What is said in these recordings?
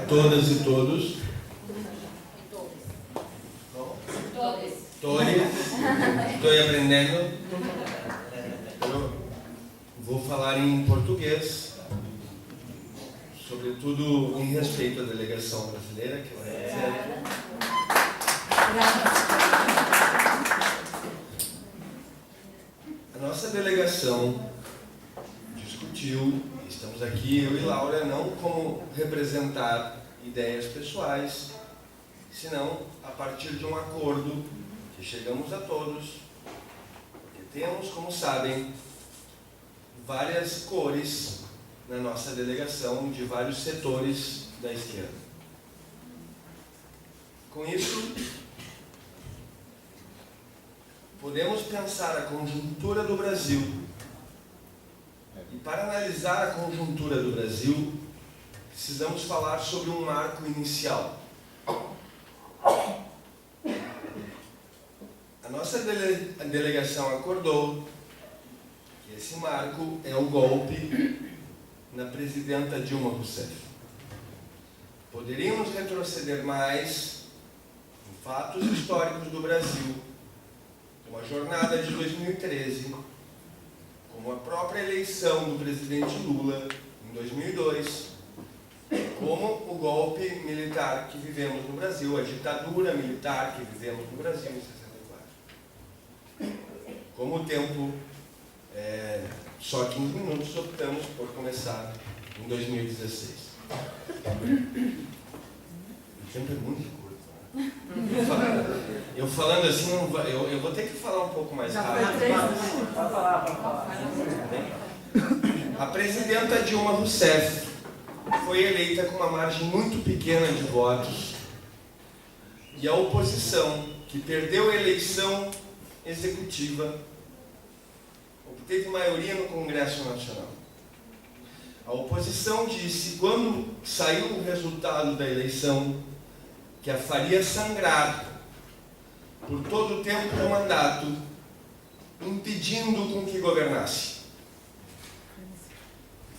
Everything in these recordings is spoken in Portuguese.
todas e todos. Todos. Estou aprendendo. Eu vou falar em português, sobretudo em respeito à delegação brasileira, que vai dizer. A nossa delegação discutiu, estamos aqui, eu e Laura, não como representar ideias pessoais, senão a partir de um acordo que chegamos a todos, porque temos, como sabem, várias cores na nossa delegação de vários setores da esquerda. Com isso, podemos pensar a conjuntura do Brasil. E para analisar a conjuntura do Brasil, precisamos falar sobre um marco inicial. A nossa delegação acordou que esse marco é o golpe na presidenta Dilma Rousseff. Poderíamos retroceder mais em fatos históricos do Brasil, como a jornada de 2013, como a própria eleição do presidente Lula em 2002, como o golpe militar que vivemos no Brasil, a ditadura militar que vivemos no Brasil em 64. Como o tempo é só 15 minutos, optamos por começar em 2016. O tempo é muito curto, né? Eu falando assim, eu vou ter que falar um pouco mais rápido. A presidenta Dilma Rousseff foi eleita com uma margem muito pequena de votos e a oposição, que perdeu a eleição executiva, obteve maioria no Congresso Nacional. A oposição disse, quando saiu o resultado da eleição, que a faria sangrar por todo o tempo do mandato, impedindo com que governasse.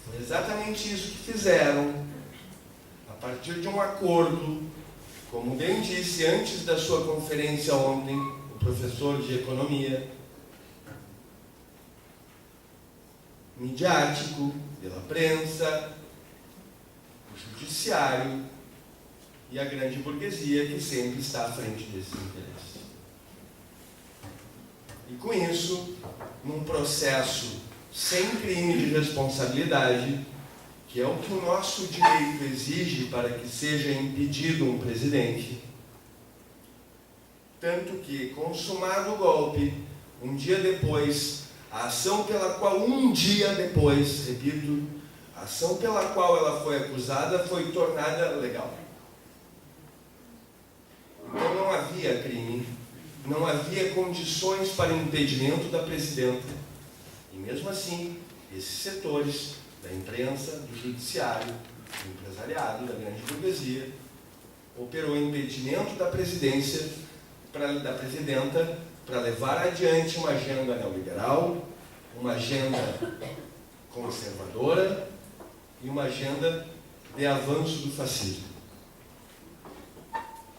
Foi exatamente isso que fizeram, a partir de um acordo, como bem disse antes da sua conferência ontem, o professor de economia, midiático, pela prensa, o judiciário e a grande burguesia que sempre está à frente desses interesses. E com isso, num processo sem crime de responsabilidade, que é o que o nosso direito exige para que seja impedido um presidente, tanto que, consumado o golpe, um dia depois, a ação pela qual um dia depois, repito, a ação pela qual ela foi acusada foi tornada legal. Então não havia crime, não havia condições para impedimento da presidenta. E mesmo assim, esses setores da imprensa, do judiciário, do empresariado, da grande burguesia, operou impedimento da presidência, da presidenta, para levar adiante uma agenda neoliberal, uma agenda conservadora e uma agenda de avanço do fascismo.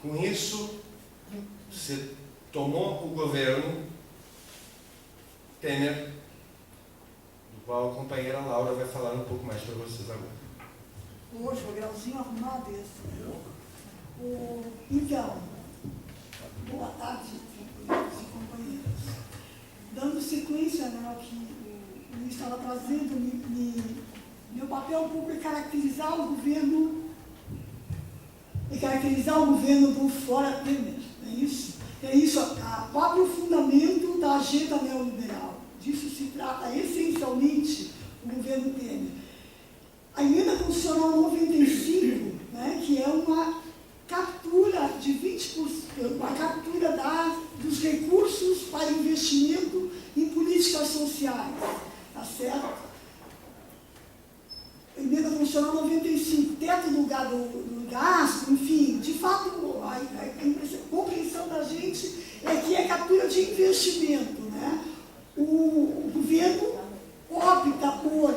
Com isso, se tomou o governo Temer, do qual a companheira Laura vai falar um pouco mais para vocês agora. Hoje, o grauzinho arrumado esse. Então, boa tarde, companheiros e companheiras. Dando sequência ao que o ministro estava trazendo, meu papel um pouco é caracterizar o governo do fora Temer. É isso? É isso, o aprofundamento da agenda neoliberal. Disso se trata essencialmente o governo Temer. A emenda constitucional 95, né, que é uma captura de 20%, uma captura dos recursos para investimento em políticas sociais, tá certo? Emenda constitucional 95, teto do gasto, enfim, de fato, a compreensão da gente é que é captura de investimento, né? O governo opta por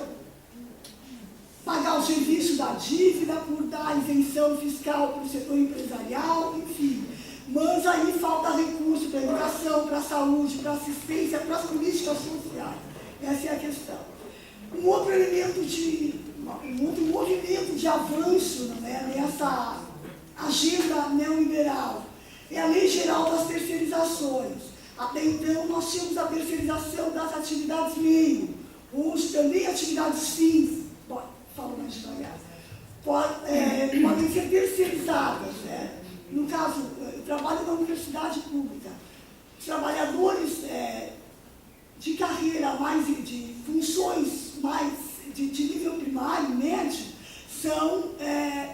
pagar o serviço da dívida, por dar a isenção fiscal para o setor empresarial, enfim. Mas aí falta recurso para a educação, para a saúde, para a assistência, para as políticas sociais. Essa é a questão. Um outro movimento de avanço, né, nessa agenda neoliberal é a Lei Geral das Terceirizações. Até então, nós tínhamos a terceirização das atividades meio, hoje também atividades fins, falo mais devagar, podem ser terceirizadas. Né? No caso, eu trabalho na universidade pública. Os trabalhadores de carreira mais, de funções mais de nível primário, médio, são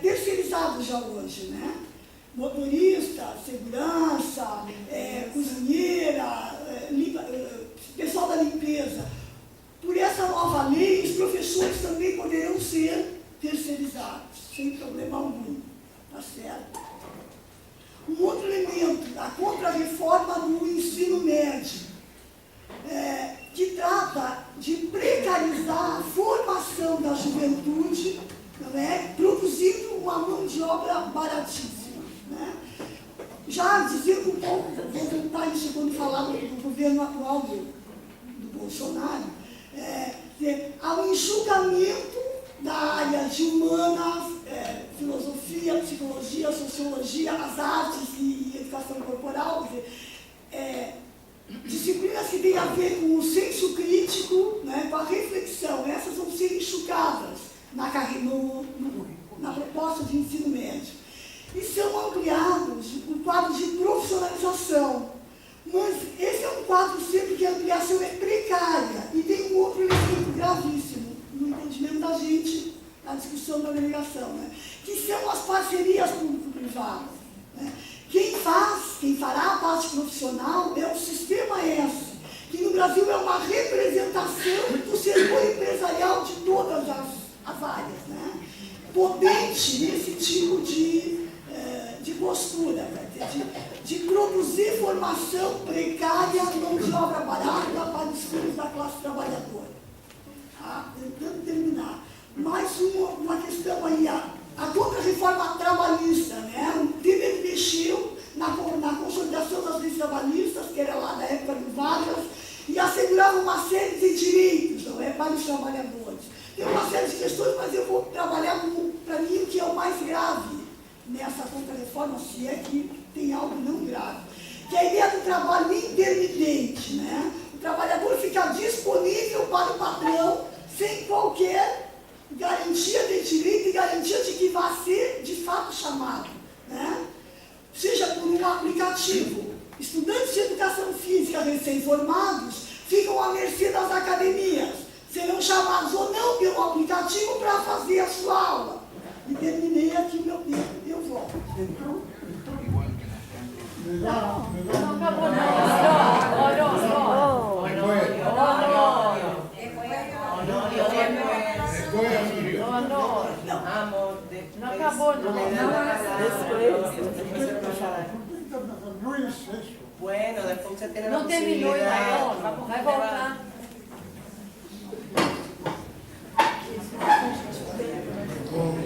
terceirizados já hoje, né? Motorista, segurança, cozinheira, pessoal da limpeza. Por essa nova lei, os professores também poderão ser terceirizados, sem problema algum, tá certo? Um outro elemento, a contra-reforma do ensino médio, que trata de precarizar a formação da juventude, não é? Produzindo uma mão de obra baratíssima. Né? Já dizendo um pouco, vou voltar isso quando falar do governo atual do Bolsonaro, há um enxugamento da área de humanas, filosofia, psicologia, sociologia, as artes e educação corporal, disciplinas que têm a ver com o senso crítico, né, com a reflexão. Essas vão ser enxugadas na proposta de ensino médio. E são ampliados o quadro de profissionalização. Mas esse é um quadro sempre que a ampliação é precária. E tem um outro elemento gravíssimo, no entendimento da gente, na discussão da delegação, né, que são as parcerias público-privadas. Né. Quem fará a parte profissional é o Sistema S, que no Brasil é uma representação do setor empresarial de todas as áreas, né? Potente nesse tipo de postura, né? de produzir formação precária, mão de obra barata para os filhos da classe trabalhadora. Tá? Tentando terminar. Mais uma questão aí, a contra-reforma trabalhista, né? O Temer mexeu na consolidação das leis trabalhistas, que era lá da época do Vargas, e assegurava uma série de direitos, não é, para os trabalhadores. Tem uma série de questões, mas eu vou trabalhar para mim o que é o mais grave nessa contra-reforma, se é que tem algo não grave, que é a ideia do trabalho intermitente, né? O trabalhador fica disponível para o patrão sem qualquer garantia de direito e garantia de que vai ser de fato chamado, né? Seja por um aplicativo. Estudantes de educação física recém-formados ficam à mercê das academias, serão chamados ou não pelo aplicativo para fazer a sua aula. E terminei aqui meu tempo, eu volto. Não acabou Bueno, después usted tiene la não terminou posibilidad. ainda, vai voltar.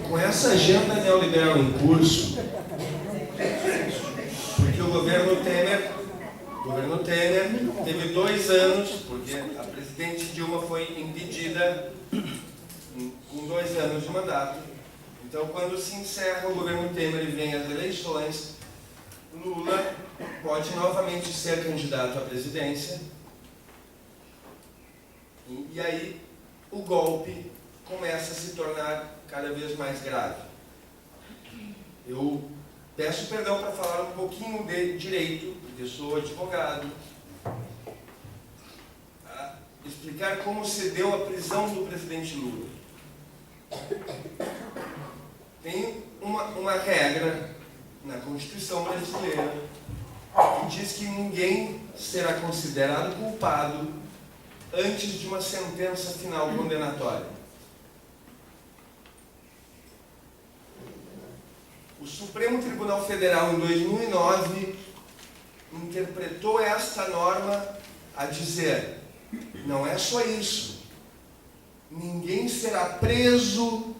Com essa agenda neoliberal em curso, porque o governo Temer teve 2 anos, porque a presidente Dilma foi impedida com 2 anos de mandato. Então, quando se encerra o governo Temer e vem as eleições, Lula pode novamente ser candidato à presidência. E aí o golpe começa a se tornar cada vez mais grave. Eu peço perdão para falar um pouquinho de direito, porque sou advogado. Explicar como se deu a prisão do presidente Lula. Tem uma regra na Constituição brasileira que diz que ninguém será considerado culpado antes de uma sentença final condenatória. O Supremo Tribunal Federal, em 2009, interpretou esta norma a dizer: não é só isso, ninguém será preso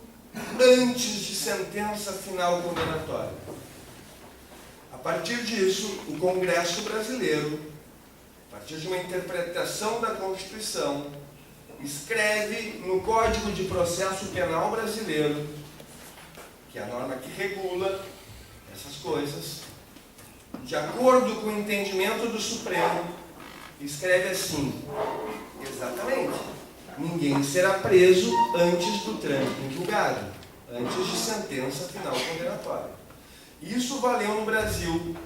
antes de sentença final condenatória. A partir disso, o Congresso brasileiro, a partir de uma interpretação da Constituição, escreve no Código de Processo Penal Brasileiro, que é a norma que regula essas coisas, de acordo com o entendimento do Supremo, escreve assim: exatamente, ninguém será preso antes do trânsito em julgado, antes de sentença final condenatória. Isso valeu no Brasil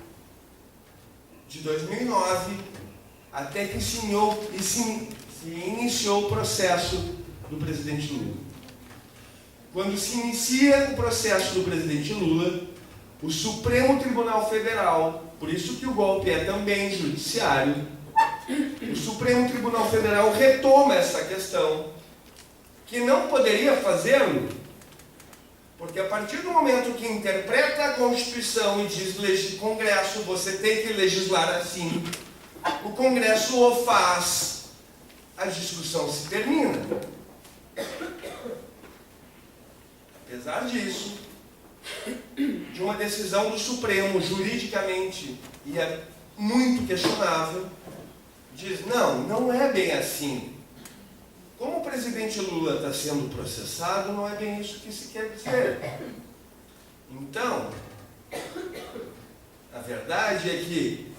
de 2009 até que se iniciou o processo do presidente Lula. Quando se inicia o processo do presidente Lula, o Supremo Tribunal Federal, por isso que o golpe é também judiciário, o Supremo Tribunal Federal retoma essa questão, que não poderia fazê-lo, porque a partir do momento que interpreta a Constituição e diz Congresso, você tem que legislar assim, o Congresso o faz, a discussão se termina. Apesar disso, de uma decisão do Supremo, juridicamente, e é muito questionável, diz, não é bem assim. Como o presidente Lula está sendo processado, não é bem isso que se quer dizer. Então, a verdade é que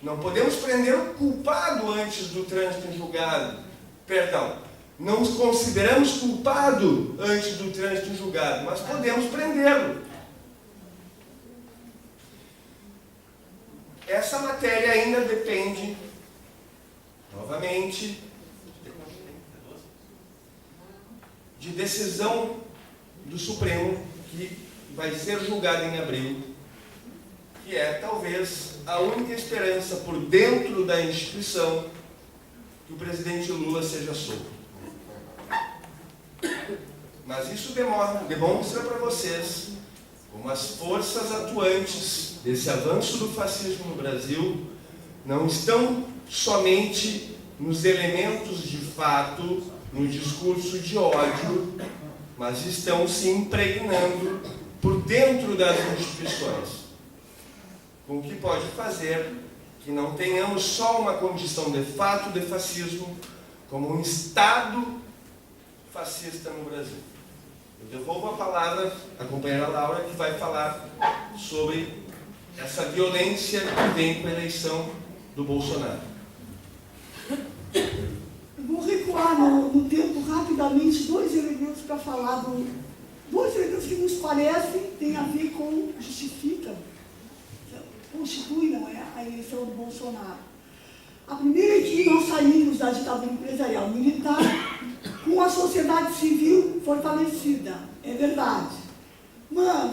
não podemos prender o culpado antes do trânsito em julgado. Perdão, não os consideramos culpado antes do trânsito em julgado, mas podemos prendê-lo. Essa matéria ainda depende, novamente, de decisão do Supremo, que vai ser julgada em abril, que é talvez a única esperança por dentro da instituição que o presidente Lula seja solto. Mas isso demonstra para vocês como as forças atuantes desse avanço do fascismo no Brasil não estão somente nos elementos de fato, no discurso de ódio, mas estão se impregnando por dentro das instituições, com o que pode fazer que não tenhamos só uma condição de fato de fascismo, como um Estado fascista no Brasil. Eu devolvo a palavra à companheira Laura, que vai falar sobre essa violência que vem com a eleição do Bolsonaro. Eu vou recuar no tempo rapidamente dois elementos para falar dois elementos que nos parecem têm a ver com, justificam, constituem, não é, a eleição do Bolsonaro. A primeira é que nós saímos da ditadura empresarial militar com a sociedade civil fortalecida, é verdade. Mas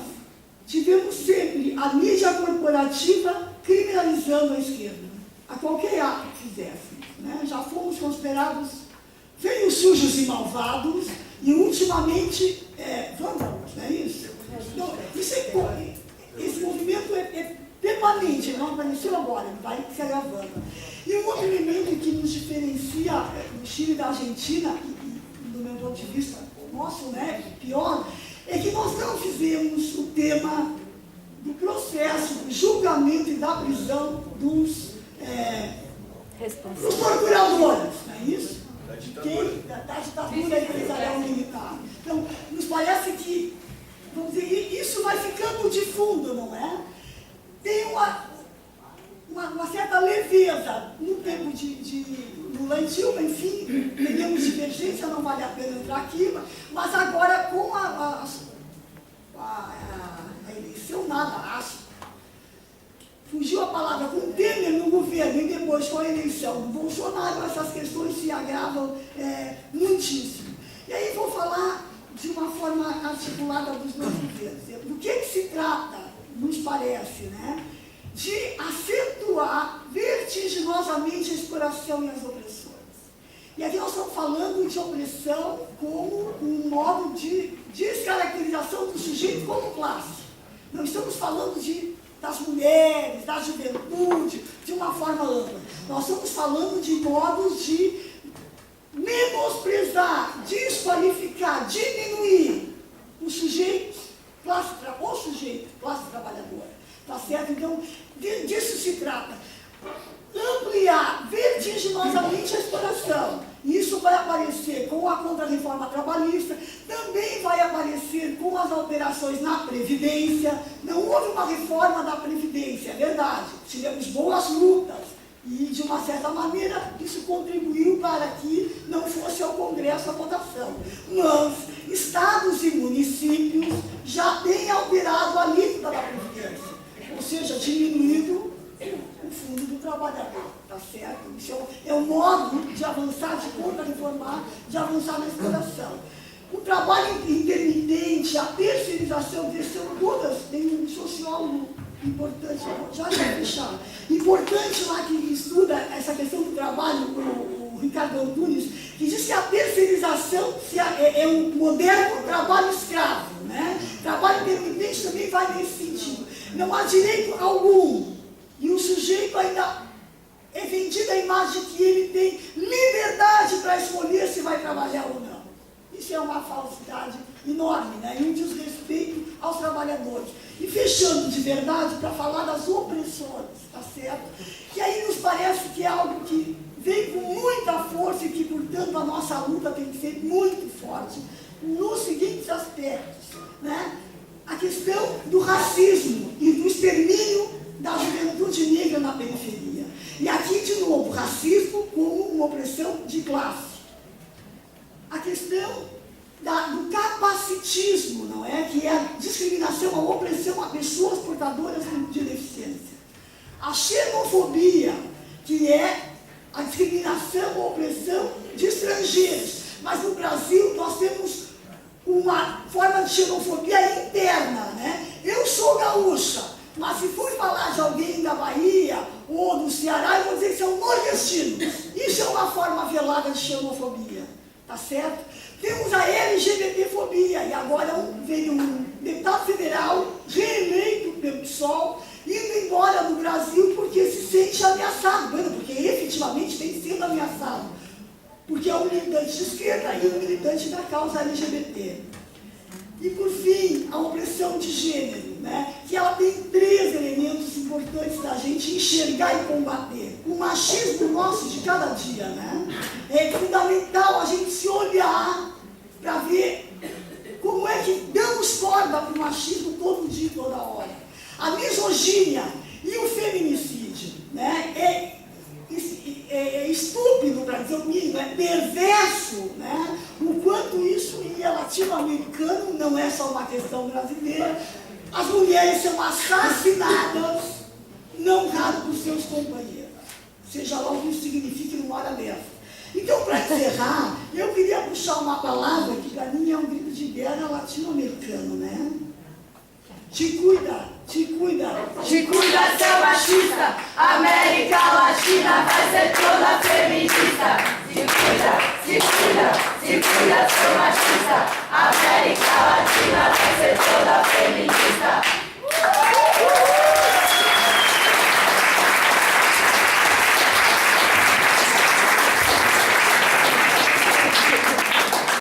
tivemos sempre a mídia corporativa criminalizando a esquerda, a qualquer ato que fizéssemos. Né? Já fomos considerados feios, sujos e malvados, e ultimamente vândalos, não é isso? Então, esse movimento é permanente, não apareceu agora, vai se agravando. E um outro elemento que nos diferencia do Chile e da Argentina, do meu ponto de vista, nosso, né, pior, é que nós não fizemos o tema do processo, do julgamento e da prisão dos torturadores, não é isso? Da ditadura empresarial militar. Então, nos parece que, vamos dizer, isso vai ficando de fundo, não é? Tem uma certa leveza no tempo de Lula e Dilma, enfim, perdemos divergência, não vale a pena entrar aqui, mas agora com a eleição, nada, acho. Fugiu a palavra, com o Temer no governo e depois com a eleição do Bolsonaro, essas questões se agravam muitíssimo. E aí vou falar de uma forma articulada dos dois governos. Do que se trata, nos parece, né? De acentuar vertiginosamente a exploração e as opressões. E aqui nós estamos falando de opressão como um modo de descaracterização do sujeito como classe. Não estamos falando das mulheres, da juventude, de uma forma ampla. Nós estamos falando de modos de menosprezar, desqualificar, diminuir os sujeitos o sujeito, classe trabalhadora. Tá certo? Então, disso se trata. Ampliar vertiginosamente a exploração. Isso vai aparecer com a contra-reforma trabalhista, também vai aparecer com as alterações na Previdência. Não houve uma reforma da Previdência, é verdade. Tivemos boas lutas. E, de uma certa maneira, isso contribuiu para que não fosse ao Congresso a votação. Mas estados e municípios já têm alterado a alíquota da Previdência, ou seja, diminuído o fundo do trabalhador, tá certo? Isso é um modo de avançar, de contra-reformar, de avançar na exploração. O trabalho intermitente, a terceirização, são todas, tem um sociólogo importante, já fechar, importante lá que estuda essa questão do trabalho, o Ricardo Antunes, que diz que a terceirização é um moderno trabalho escravo, né? Trabalho intermitente também vai nesse sentido. Não há direito algum. E o sujeito ainda é vendido a imagem de que ele tem liberdade para escolher se vai trabalhar ou não. Isso é uma falsidade enorme, né? E um desrespeito aos trabalhadores. E fechando de verdade, para falar das opressões, tá certo? Que aí nos parece que é algo que vem com muita força e que, portanto, a nossa luta tem que ser muito forte nos seguintes aspectos, né? A questão do racismo e do extermínio da juventude negra na periferia. E aqui, de novo, racismo como uma opressão de classe. A questão do capacitismo, não é? Que é a discriminação, a opressão a pessoas portadoras de deficiência. A xenofobia, que é a discriminação, a opressão de estrangeiros. Mas no Brasil nós temos uma forma de xenofobia interna, né? Eu sou gaúcha, mas se for falar de alguém da Bahia ou do Ceará, eu vou dizer que são nordestinos. Isso é uma forma velada de xenofobia, tá certo? Temos a LGBTfobia, e agora veio um deputado federal reeleito pelo PSOL, indo embora do Brasil porque se sente ameaçado, porque efetivamente tem sido ameaçado, porque é um militante de esquerda e um militante da causa LGBT. E, por fim, a opressão de gênero, né? Que ela tem 3 elementos importantes da gente enxergar e combater. O machismo nosso de cada dia, né? É fundamental a gente se olhar para ver como é que damos corda para o machismo todo dia, toda hora. A misoginia e o feminicídio, né? É estúpido, para dizer o mínimo, é perverso, né? O quanto isso em latino-americano, não é só uma questão brasileira, as mulheres são assassinadas, não raro por seus companheiros, seja lá o que isso signifique numa hora dessa. Então, para encerrar, eu queria puxar uma palavra que para mim é um grito de guerra latino-americano, né? Te cuida, te cuida. Te cuida, seu machista. América Latina vai ser toda feminista. Se cuida, se cuida, se cuida, seu machista. América Latina vai ser toda feminista.